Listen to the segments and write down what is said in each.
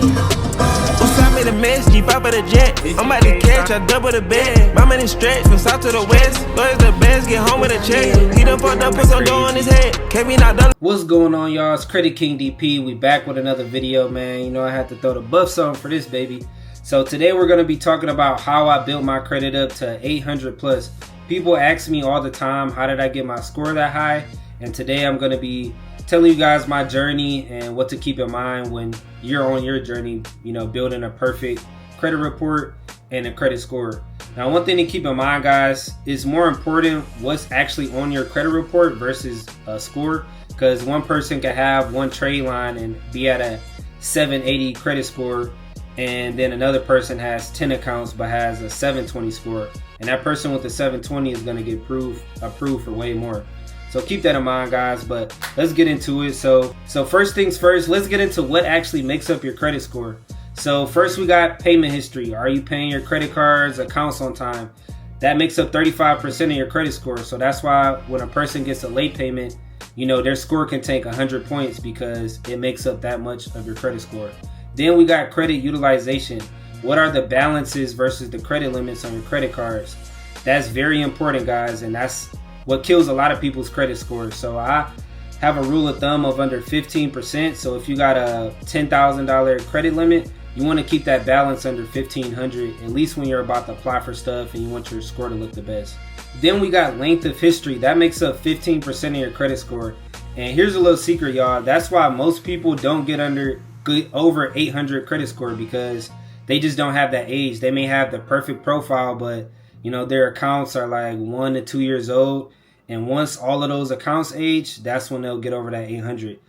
Used made a mess, keep up at the jet. I'm about to catch, I double the bed. My money stretch from south to the west. Lawyers the best, get home with a check. He done fucked up, put some dough on his head. Can't be not done. What's going on, y'all? It's Credit King DP. We back with another video, man. You know I had to throw the buffs on for this, baby. So today we're going to be talking about how I built my credit up to 800 plus. People ask me all the time, how did I get my score that high? And today I'm going to be telling you guys my journey and what to keep in mind when you're on your journey, you know, building a perfect credit report and a credit score. Now, one thing to keep in mind, guys, is more important what's actually on your credit report versus a score, because one person can have one trade line and be at a 780 credit score, and then another person has 10 accounts but has a 720 score, and that person with the 720 is going to get approved for way more. So keep that in mind, guys, but let's get into it. So first things first, let's get into what actually makes up your credit score. So first we got payment history. Are you paying your credit cards, accounts on time? That makes up 35% of your credit score. So that's why when a person gets a late payment, you know, their score can take 100 points because it makes up that much of your credit score. Then we got credit utilization. What are the balances versus the credit limits on your credit cards? That's very important, guys, and that's what kills a lot of people's credit scores. So I have a rule of thumb of under 15%. So if you got a $10,000 credit limit, you want to keep that balance under 1,500, at least when you're about to apply for stuff and you want your score to look the best. Then we got length of history. That makes up 15% of your credit score. And here's a little secret, y'all. That's why most people don't get over 800 credit score, because they just don't have that age. They may have the perfect profile, but you know, their accounts are like 1 to 2 years old. And once all of those accounts age, that's when they'll get over that 800.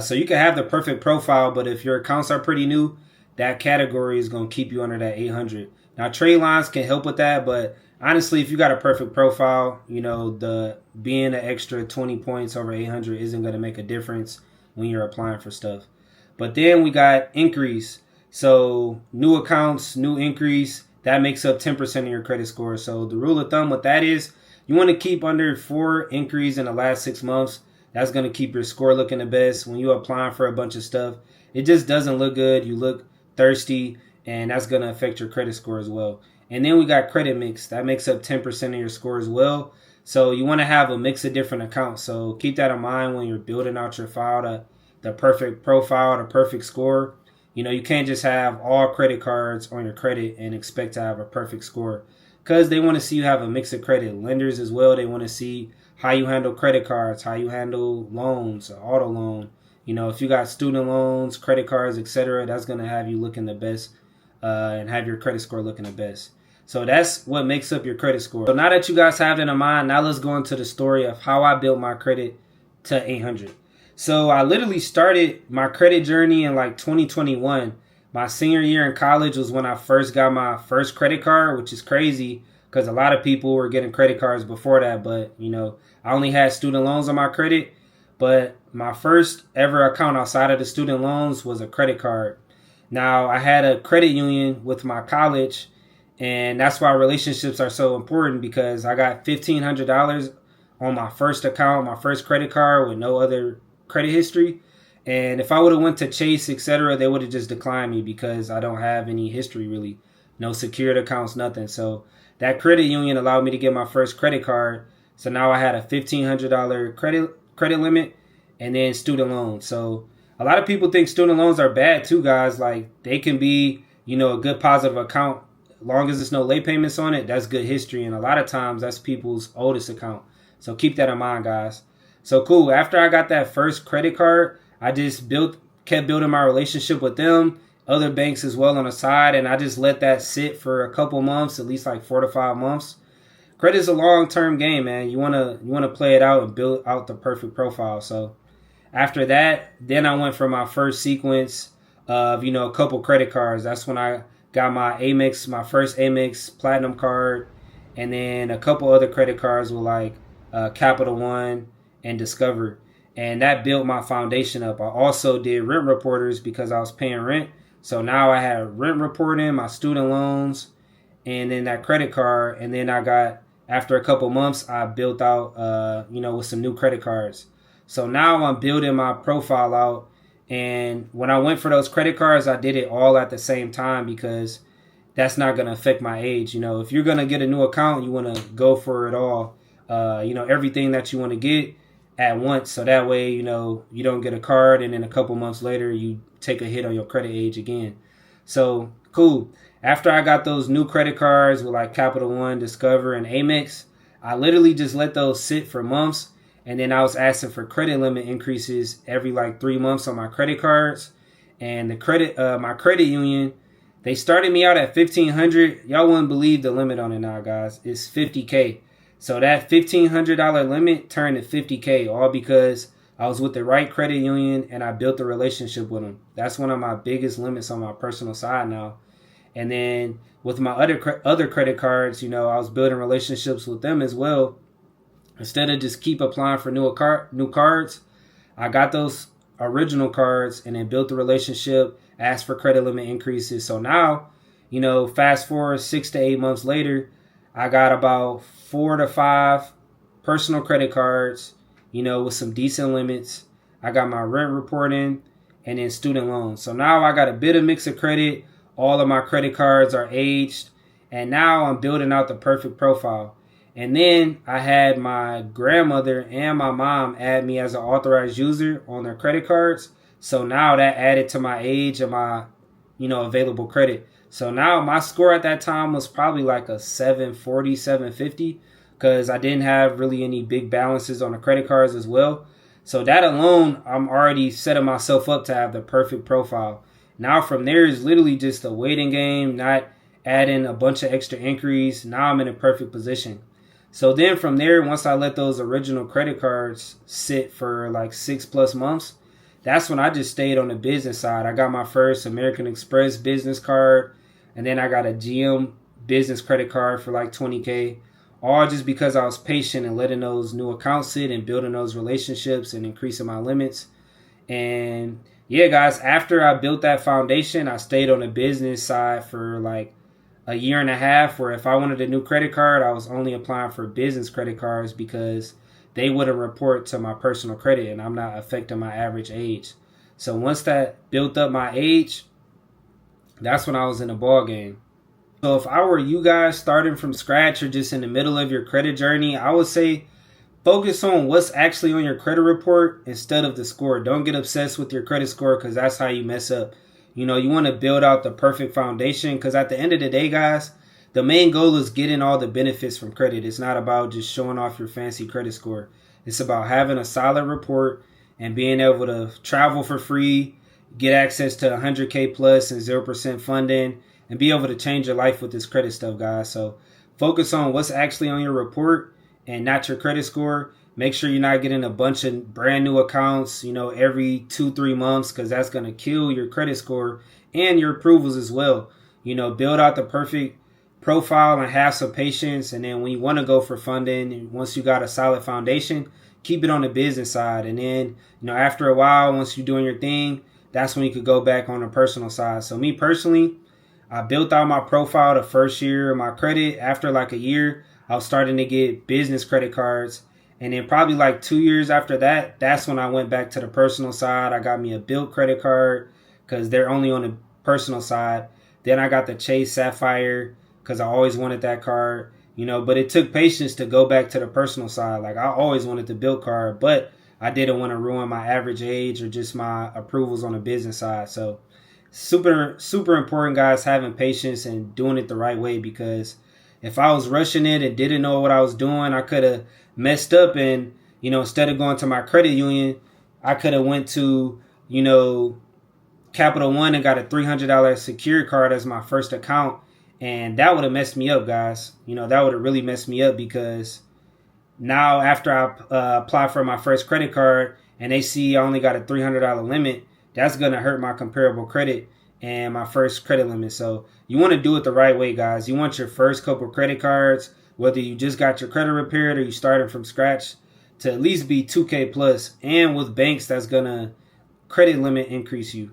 So you can have the perfect profile, but if your accounts are pretty new, that category is going to keep you under that 800. Now, trade lines can help with that, but honestly, if you got a perfect profile, you know, the being an extra 20 points over 800 isn't going to make a difference when you're applying for stuff. But then we got increase. So new accounts, new increase, that makes up 10% of your credit score. So the rule of thumb with that is you want to keep under 4 increase in the last 6 months. That's going to keep your score looking the best. When you're applying for a bunch of stuff, it just doesn't look good. You look thirsty, and that's going to affect your credit score as well. And then we got credit mix. That makes up 10% of your score as well. So you want to have a mix of different accounts. So keep that in mind when you're building out your file, the perfect profile, the perfect score. You know, you can't just have all credit cards on your credit and expect to have a perfect score, because they want to see you have a mix of credit. Lenders as well, they want to see how you handle credit cards, how you handle loans, auto loan. You know, if you got student loans, credit cards, etc., that's going to have you looking the best and have your credit score looking the best. So that's what makes up your credit score. So now that you guys have that in mind, now let's go into the story of how I built my credit to 800. So I literally started my credit journey in like 2021. My senior year in college was when I first got my first credit card, which is crazy because a lot of people were getting credit cards before that. But, you know, I only had student loans on my credit. But my first ever account outside of the student loans was a credit card. Now, I had a credit union with my college, and that's why relationships are so important, because I got $1,500 on my first account, my first credit card with no other credit history. And if I would have went to Chase, etc., they would have just declined me because I don't have any history, really. No secured accounts, nothing. So that credit union allowed me to get my first credit card. So now I had a $1,500 credit limit and then student loans. So a lot of people think student loans are bad too, guys. Like, they can be, you know, a good positive account. As long as there's no late payments on it, that's good history. And a lot of times that's people's oldest account. So keep that in mind, guys. So cool. After I got that first credit card, I just kept building my relationship with them, other banks as well on the side, and I just let that sit for a couple months, at least like 4 to 5 months. Credit is a long-term game, man. You wanna play it out and build out the perfect profile. So after that, then I went for my first sequence of, you know, a couple credit cards. That's when I got my first Amex Platinum card, and then a couple other credit cards with like Capital One and Discover. And that built my foundation up. I also did rent reporters because I was paying rent. So now I had rent reporting, my student loans, and then that credit card. And then after a couple months, I built out, with some new credit cards. So now I'm building my profile out, And when I went for those credit cards, I did it all at the same time because that's not going to affect my age. If you're going to get a new account, you want to go for it all. Everything that you want to get at once. So that way, you don't get a card and then a couple months later, you take a hit on your credit age again. So cool. After I got those new credit cards with like Capital One, Discover, and Amex, I literally just let those sit for months. And then I was asking for credit limit increases every like 3 months on my credit cards. And my credit union, they started me out at $1,500. Y'all wouldn't believe the limit on it now, guys. It's $50K. So that $1,500 limit turned to $50K, all because I was with the right credit union and I built a relationship with them. That's one of my biggest limits on my personal side now. And then with my other credit cards, I was building relationships with them as well. Instead of just keep applying for new cards, I got those original cards and then built the relationship, asked for credit limit increases. So now, fast forward 6 to 8 months later, I got about 4 to 5 personal credit cards, with some decent limits. I got my rent reporting and then student loans. So now I got a bit of mix of credit. All of my credit cards are aged. And now I'm building out the perfect profile. And then I had my grandmother and my mom add me as an authorized user on their credit cards. So now that added to my age and my, available credit. So now my score at that time was probably like a 740, 750 because I didn't have really any big balances on the credit cards as well. So that alone, I'm already setting myself up to have the perfect profile. Now from there is literally just a waiting game, not adding a bunch of extra inquiries. Now I'm in a perfect position. So then from there, once I let those original credit cards sit for like 6+ months, that's when I just stayed on the business side. I got my first American Express business card, and then I got a GM business credit card for like $20K, all just because I was patient and letting those new accounts sit and building those relationships and increasing my limits. And yeah, guys, after I built that foundation, I stayed on the business side for like a year and a half, where if I wanted a new credit card, I was only applying for business credit cards because they wouldn't report to my personal credit and I'm not affecting my average age. So once that built up my age, that's when I was in the ball game. So if I were you guys starting from scratch or just in the middle of your credit journey, I would say focus on what's actually on your credit report instead of the score. Don't get obsessed with your credit score because that's how you mess up. You want to build out the perfect foundation because at the end of the day, guys, the main goal is getting all the benefits from credit. It's not about just showing off your fancy credit score. It's about having a solid report and being able to travel for free, get access to 100K plus and 0% funding, and be able to change your life with this credit stuff, guys. So focus on what's actually on your report and not your credit score. Make sure you're not getting a bunch of brand new accounts, every 2-3 months, because that's going to kill your credit score and your approvals as well. Build out the perfect profile and have some patience. And then when you want to go for funding, once you got a solid foundation, keep it on the business side. And then, after a while, once you're doing your thing, that's when you could go back on the personal side. So me personally, I built out my profile the first year of my credit. After like a year, I was starting to get business credit cards. And then probably like 2 years after that, that's when I went back to the personal side. I got me a Built credit card because they're only on the personal side. Then I got the Chase Sapphire because I always wanted that card. But it took patience to go back to the personal side. Like I always wanted the Built card, but I didn't want to ruin my average age or just my approvals on the business side. So super, super important, guys, having patience and doing it the right way, because if I was rushing it and didn't know what I was doing, I could have messed up and, instead of going to my credit union, I could have went to, Capital One and got a $300 secured card as my first account. And that would have messed me up, guys. That would have really messed me up because now after I apply for my first credit card and they see I only got a $300 limit, that's going to hurt my comparable credit and my first credit limit. So you want to do it the right way, guys. You want your first couple credit cards, whether you just got your credit repaired or you started from scratch, to at least be 2K plus. And with banks, that's going to credit limit increase you.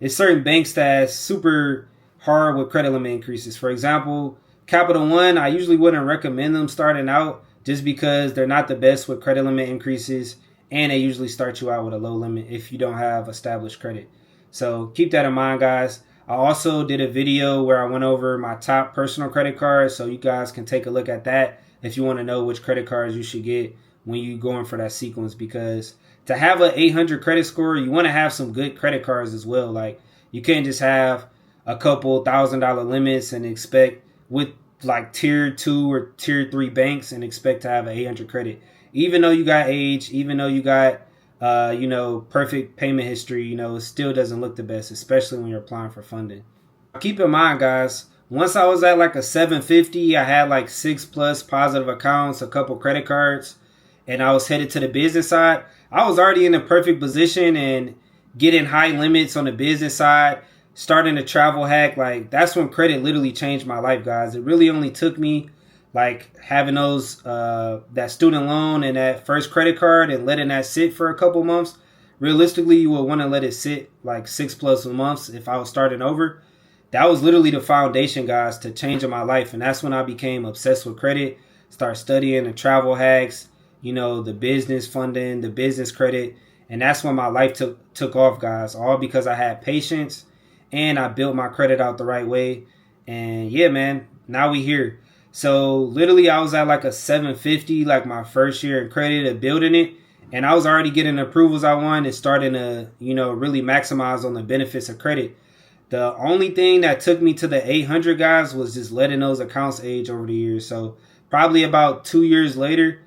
It's certain banks that's super hard with credit limit increases. For example, Capital One, I usually wouldn't recommend them starting out just because they're not the best with credit limit increases. and they usually start you out with a low limit if you don't have established credit. So keep that in mind, guys. I also did a video where I went over my top personal credit cards, so you guys can take a look at that if you want to know which credit cards you should get when you're going for that sequence. Because to have an 800 credit score, you want to have some good credit cards as well. Like, you can't just have a couple $1,000 limits and expect with like tier 2 or tier 3 banks and expect to have an 800 credit. Even though you got age, even though you got perfect payment history, it still doesn't look the best, especially when you're applying for funding. Keep in mind, guys, once I was at like a 750, I had like 6+ positive accounts, a couple credit cards, and I was headed to the business side. I was already in a perfect position and getting high limits on the business side, starting to travel hack. Like, that's when credit literally changed my life, guys. It really only took me like having those that student loan and that first credit card and letting that sit for a couple months. Realistically, you would want to let it sit like 6+ months if I was starting over. That was literally the foundation, guys, to changing my life. And that's when I became obsessed with credit, start studying the travel hacks, the business funding, the business credit. And that's when my life took off, guys, all because I had patience and I built my credit out the right way. And yeah, man, now we here. So literally I was at like a 750, like my first year in credit of building it. And I was already getting the approvals I wanted and starting to, really maximize on the benefits of credit. The only thing that took me to the 800, guys, was just letting those accounts age over the years. So probably about 2 years later,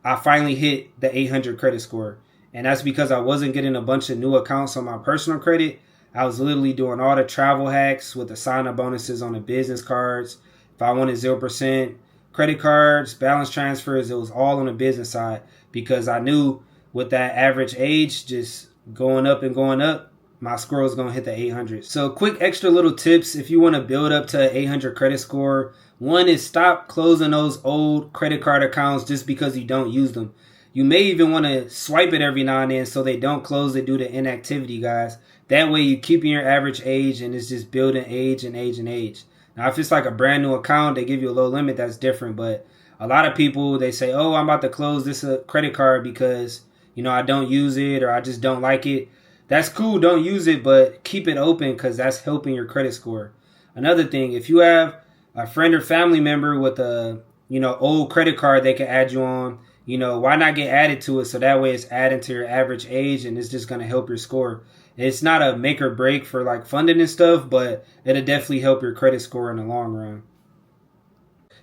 I finally hit the 800 credit score. And that's because I wasn't getting a bunch of new accounts on my personal credit. I was literally doing all the travel hacks with the sign-up bonuses on the business cards. If I wanted 0% credit cards, balance transfers, it was all on the business side, because I knew with that average age just going up and going up, my score was going to hit the 800. So quick extra little tips if you want to build up to an 800 credit score. One is stop closing those old credit card accounts just because you don't use them. You may even want to swipe it every now and then so they don't close it due to inactivity, guys. That way you're keeping your average age and it's just building age and age and age. Now, if it's like a brand new account, they give you a low limit, that's different. But a lot of people, they say, oh, I'm about to close this credit card because, I don't use it or I just don't like it. That's cool. Don't use it, but keep it open because that's helping your credit score. Another thing, if you have a friend or family member with a, old credit card they can add you on, why not get added to it so that way it's adding to your average age and it's just going to help your score. It's not a make or break for like funding and stuff, but it'll definitely help your credit score in the long run.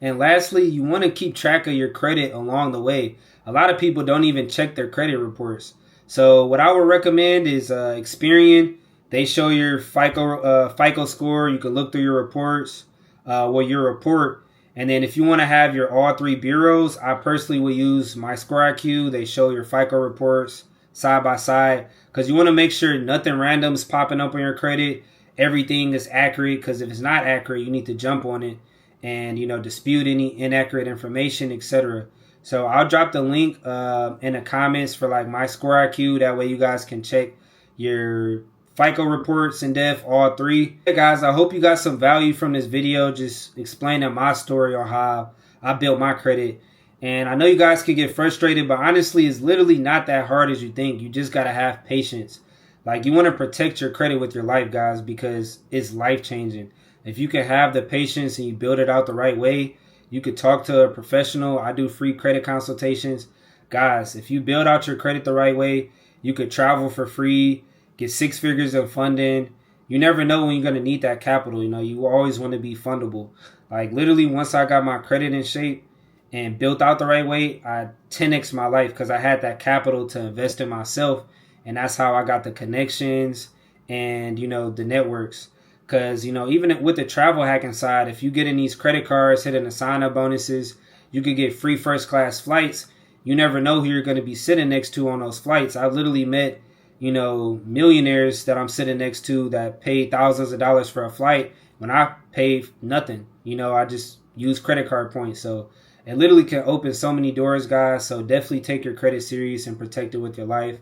And lastly, you want to keep track of your credit along the way. A lot of people don't even check their credit reports. So what I would recommend is Experian. They show your FICO score. You can look through your reports, your report. And then if you want to have your all three bureaus, I personally will use My Score IQ. They show your FICO reports side by side because you want to make sure nothing random is popping up on your credit. Everything is accurate, because if it's not accurate, you need to jump on it and, dispute any inaccurate information, etc. So I'll drop the link in the comments for like My Score IQ. That way you guys can check your FICO reports in depth, all three. Hey guys, I hope you got some value from this video, just explaining my story on how I built my credit. And I know you guys can get frustrated, but honestly, it's literally not that hard as you think. You just got to have patience. Like, you want to protect your credit with your life, guys, because it's life-changing. If you can have the patience and you build it out the right way, you could talk to a professional. I do free credit consultations. Guys, if you build out your credit the right way, you could travel for free, get 6 figures of funding. You never know when you're going to need that capital. You always want to be fundable. Like, literally, once I got my credit in shape and built out the right way, I 10x my life because I had that capital to invest in myself. And that's how I got the connections and, the networks. Because, even with the travel hacking side, if you get in these credit cards, hitting the sign-up bonuses, you could get free first-class flights. You never know who you're going to be sitting next to on those flights. I've literally met, millionaires that I'm sitting next to that paid thousands of dollars for a flight when I paid nothing. I just use credit card points. So it literally can open so many doors, guys. So definitely take your credit serious and protect it with your life.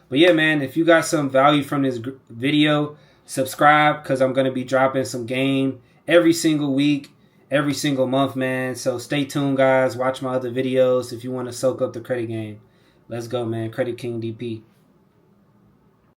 But yeah, man, if you got some value from this video, subscribe, because I'm going to be dropping some game every single week, every single month, man. So stay tuned, guys. Watch my other videos if you want to soak up the credit game. Let's go, man. Credit King DP.